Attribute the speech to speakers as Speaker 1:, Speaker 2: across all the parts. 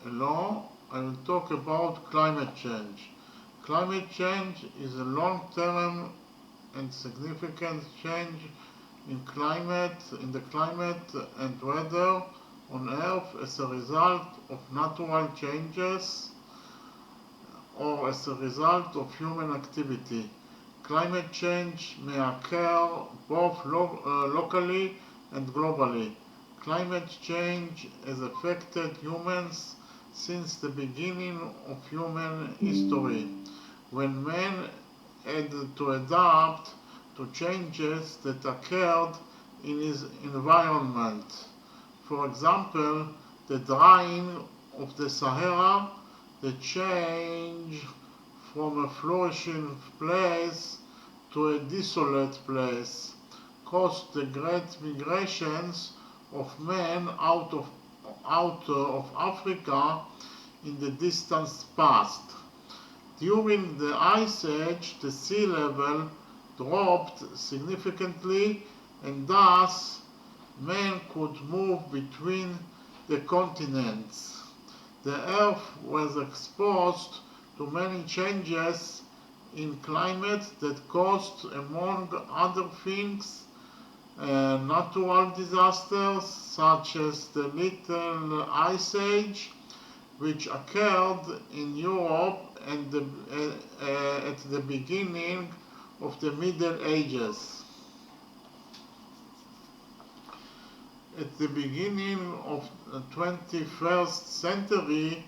Speaker 1: law, I will talk about climate change. Climate change is a long-term and significant change in the climate and weather on Earth as a result of natural changes or as a result of human activity. Climate change may occur both locally and globally. Climate change has affected humans since the beginning of human history, when man had to adapt to changes that occurred in his environment. For example, the drying of the Sahara, the change from a flourishing place to a desolate place, caused the great migrations of men out of Africa in the distant past. During the Ice Age, the sea level dropped significantly, and thus men could move between the continents. The Earth was exposed to many changes in climate that caused, among other things, natural disasters such as the Little Ice Age, which occurred in Europe at the beginning of the Middle Ages. At the beginning of the 21st century,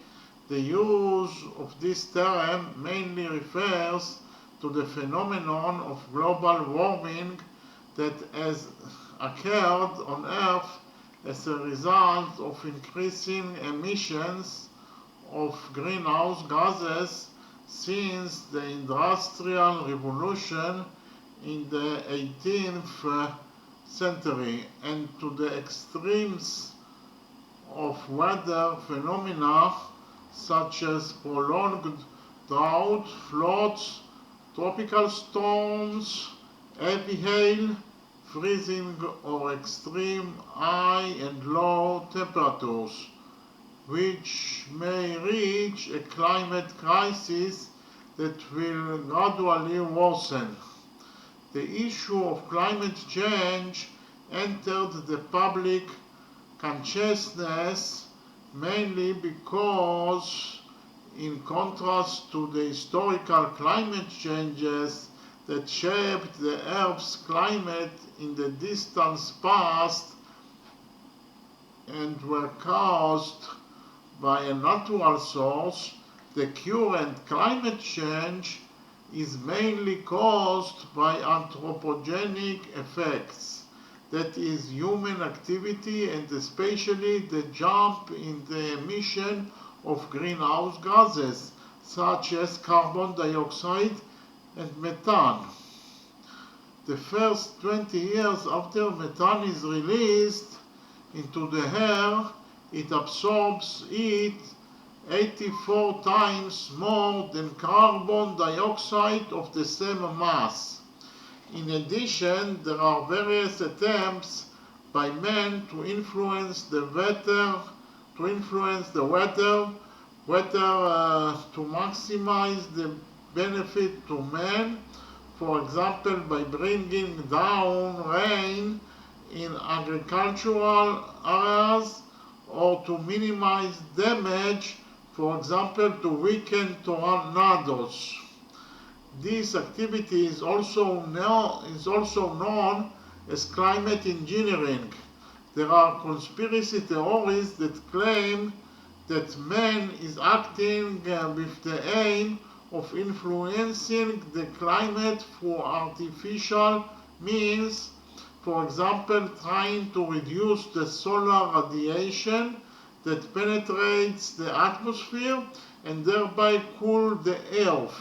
Speaker 1: the use of this term mainly refers to the phenomenon of global warming that has occurred on Earth as a result of increasing emissions of greenhouse gases since the Industrial Revolution in the 18th century, and to the extremes of weather phenomena such as prolonged drought, floods, tropical storms, heavy hail, freezing or extreme high and low temperatures, which may reach a climate crisis that will gradually worsen. The issue of climate change entered the public consciousness mainly because, in contrast to the historical climate changes that shaped the Earth's climate in the distant past and were caused by a natural source, the current climate change is mainly caused by anthropogenic effects, that is, human activity, and especially the jump in the emission of greenhouse gases such as carbon dioxide and methane. The first 20 years after methane is released into the air, it absorbs heat 84 times more than carbon dioxide of the same mass. In addition, there are various attempts by men to influence the weather, to maximize the benefit to man, for example by bringing down rain in agricultural areas, or to minimize damage, for example to weaken tornadoes. This activity is also known as climate engineering. There are conspiracy theories that claim that man is acting with the aim of influencing the climate through artificial means, for example trying to reduce the solar radiation that penetrates the atmosphere and thereby cool the earth,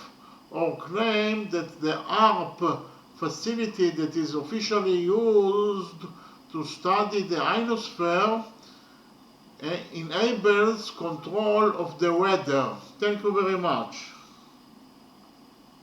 Speaker 1: or claim that the HAARP facility that is officially used to study the ionosphere enables control of the weather. Thank you very much.